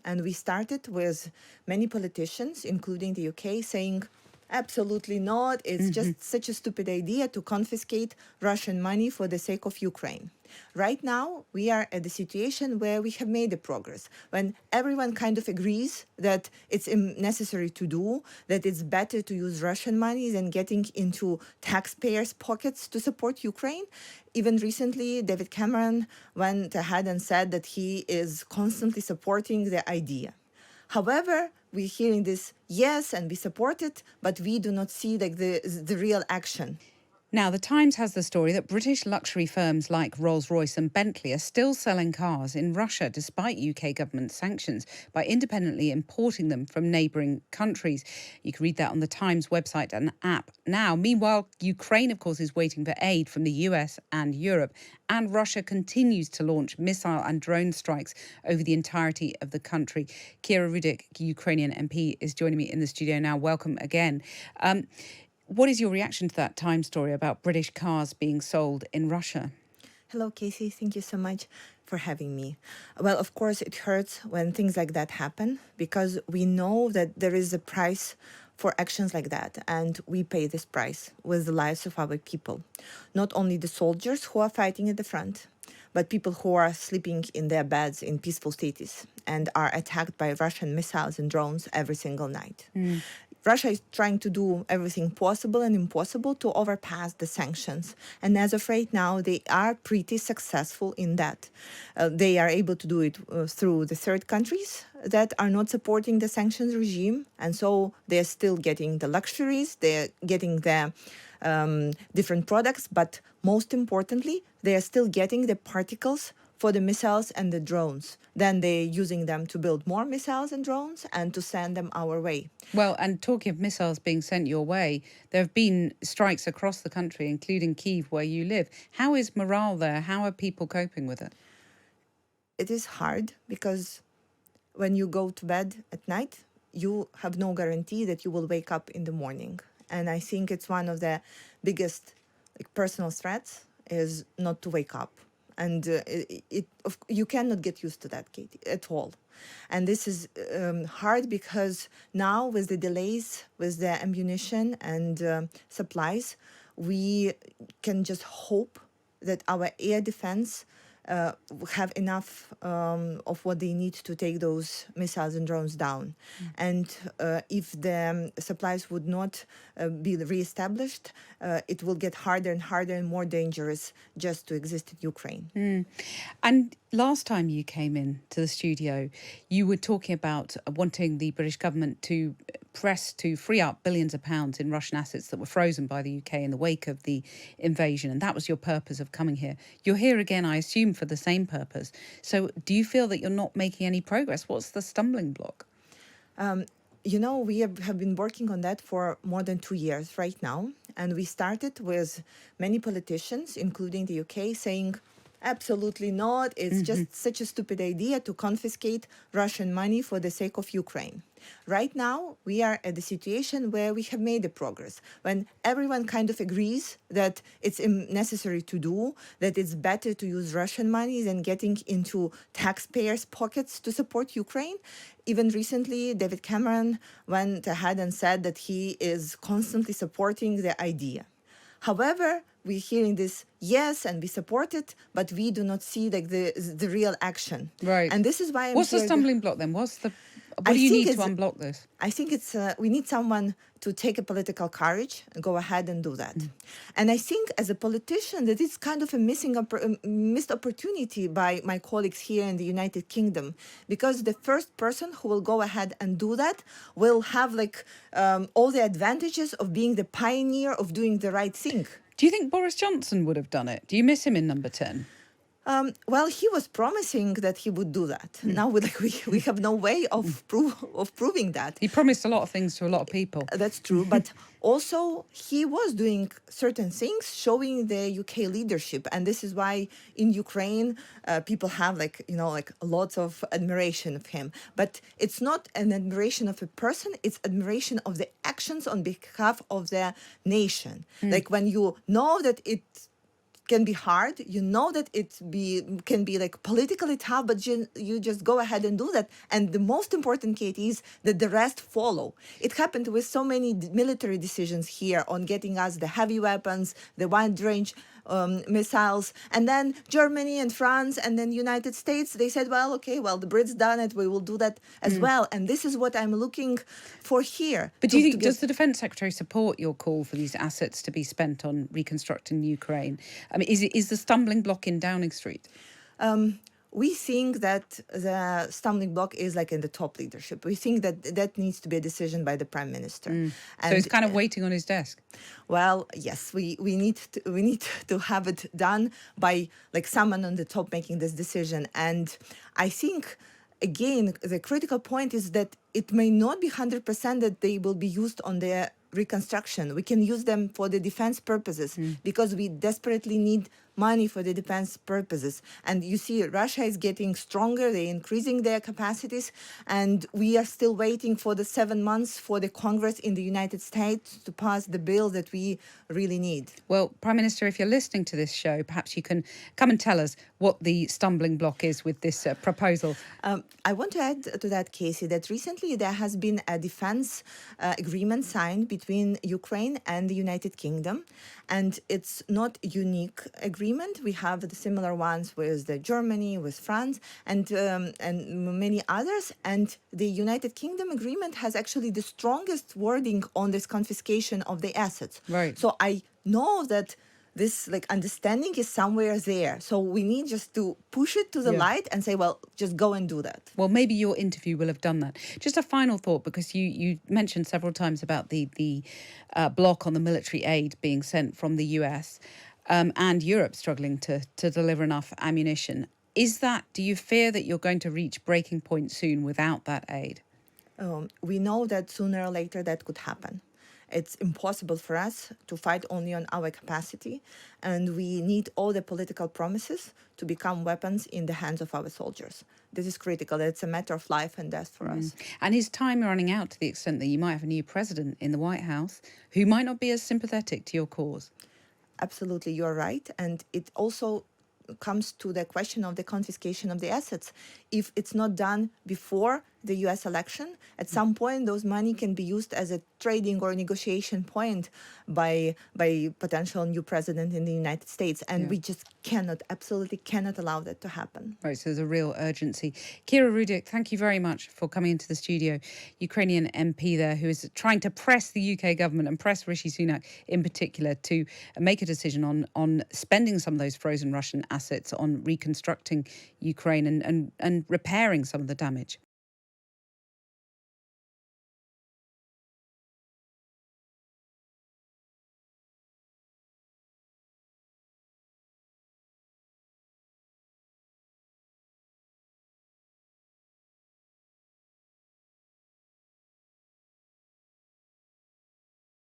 And we started with many politicians, including the UK, saying, absolutely not. It's just such a stupid idea to confiscate Russian money for the sake of Ukraine. Right now, we are at the situation where we have made the progress, when everyone kind of agrees that it's necessary to do, that it's better to use Russian money than getting into taxpayers' pockets to support Ukraine. Even recently, David Cameron went ahead and said that he is constantly supporting the idea. However, we're hearing this, yes, and we support it, but we do not see the real action. Now, The Times has the story that British luxury firms like Rolls-Royce and Bentley are still selling cars in Russia despite UK government sanctions by independently importing them from neighbouring countries. You can read that on the Times website and app now. Meanwhile, Ukraine, of course, is waiting for aid from the US and Europe, and Russia continues to launch missile and drone strikes over the entirety of the country. Kira Rudik, Ukrainian MP, is joining me in the studio now. Welcome again. What is your reaction to that Time story about British cars being sold in Russia? Hello, Casey. Thank you so much for having me. Well, of course, it hurts when things like that happen because we know that there is a price for actions like that, and we pay this price with the lives of our people. Not only the soldiers who are fighting at the front, but people who are sleeping in their beds in peaceful cities and are attacked by Russian missiles and drones every single night. Russia is trying to do everything possible and impossible to overpass the sanctions. And as of right now, they are pretty successful in that. They are able to do it through the third countries that are not supporting the sanctions regime. And so they're still getting the luxuries, they're getting the different products, but most importantly, they are still getting the particles for the missiles and the drones. Then they're using them to build more missiles and drones and to send them our way. Well, and talking of missiles being sent your way, there have been strikes across the country, including Kyiv, where you live. How is morale there? How are people coping with it? It is hard because when you go to bed at night, you have no guarantee that you will wake up in the morning. And I think it's one of the biggest personal threats is not to wake up. And you cannot get used to that, Katie, at all. And this is hard because now with the delays, with the ammunition and supplies, we can just hope that our air defense have enough of what they need to take those missiles and drones down. And if the supplies would not be reestablished, it will get harder and harder and more dangerous just to exist in Ukraine. And last time you came in to the studio, you were talking about wanting the British government to press to free up billions of pounds in Russian assets that were frozen by the UK in the wake of the invasion. And that was your purpose of coming here. You're here again, I assume, for the same purpose. So do you feel that you're not making any progress? What's the stumbling block? We have been working on that for more than 2 years right now. And we started with many politicians, including the UK, saying, absolutely not. It's just such a stupid idea to confiscate Russian money for the sake of Ukraine. Right now, we are at the situation where we have made the progress, when everyone kind of agrees that it's necessary to do, that it's better to use Russian money than getting into taxpayers' pockets to support Ukraine. Even recently, David Cameron went ahead and said that he is constantly supporting the idea. However, we're hearing this, yes, and we support it, but we do not see the real action. Right. And this is why I'm What's the here stumbling block then? What do you need to unblock this? I think it's we need someone to take a political courage and go ahead and do that. And I think as a politician that it's kind of a missed opportunity by my colleagues here in the United Kingdom, because the first person who will go ahead and do that will have all the advantages of being the pioneer of doing the right thing. Do you think Boris Johnson would have done it? Do you miss him in number 10? Well, he was promising that he would do that. Now we have no way of proving that. He promised a lot of things to a lot of people. That's true, but also he was doing certain things, showing the UK leadership, and this is why in Ukraine people have lots of admiration of him. But it's not an admiration of a person; it's admiration of the actions on behalf of the nation. Like when you know that it can be hard. You know that can be like politically tough, but you just go ahead and do that. And the most important, Kate, is that the rest follow. It happened with so many military decisions here on getting us the heavy weapons, the wide range missiles, and then Germany and France and then United States, they said, well, okay, well, the Brits done it, we will do that as well. And this is what I'm looking for here. But do you think, does the Defence Secretary support your call for these assets to be spent on reconstructing Ukraine? I mean, is the stumbling block in Downing Street? We think that the stumbling block is like in the top leadership. We think that needs to be a decision by the Prime Minister. And so it's kind of waiting on his desk. Well, yes, we need to have it done by like someone on the top making this decision. And I think, again, the critical point is that it may not be 100% that they will be used on the reconstruction. We can use them for the defense purposes because we desperately need money for the defense purposes. And you see, Russia is getting stronger, they're increasing their capacities, and we are still waiting for the 7 months for the Congress in the United States to pass the bill that we really need. Well, Prime Minister, if you're listening to this show, perhaps you can come and tell us what the stumbling block is with this proposal. I want to add to that, Casey, that recently there has been a defense agreement signed between Ukraine and the United Kingdom, and it's not a unique agreement. We have the similar ones with Germany, with France, and many others. And the United Kingdom agreement has actually the strongest wording on this confiscation of the assets. Right. So I know that this understanding is somewhere there. So we need just to push it to the light and say, well, just go and do that. Well, maybe your interview will have done that. Just a final thought, because you mentioned several times about the block on the military aid being sent from the US and Europe struggling to deliver enough ammunition. Do you fear that you're going to reach breaking point soon without that aid? We know that sooner or later that could happen. It's impossible for us to fight only on our capacity, and we need all the political promises to become weapons in the hands of our soldiers. This is critical. It's a matter of life and death for us. And is time running out to the extent that you might have a new president in the White House who might not be as sympathetic to your cause? Absolutely, you're right. And it also comes to the question of the confiscation of the assets. If it's not done before the US election, at some point those money can be used as a trading or negotiation point by potential new president in the United States. And we just absolutely cannot allow that to happen. Right, so there's a real urgency. Kira Rudik, thank you very much for coming into the studio. Ukrainian MP there who is trying to press the UK government and press Rishi Sunak in particular to make a decision on spending some of those frozen Russian assets on reconstructing Ukraine and repairing some of the damage.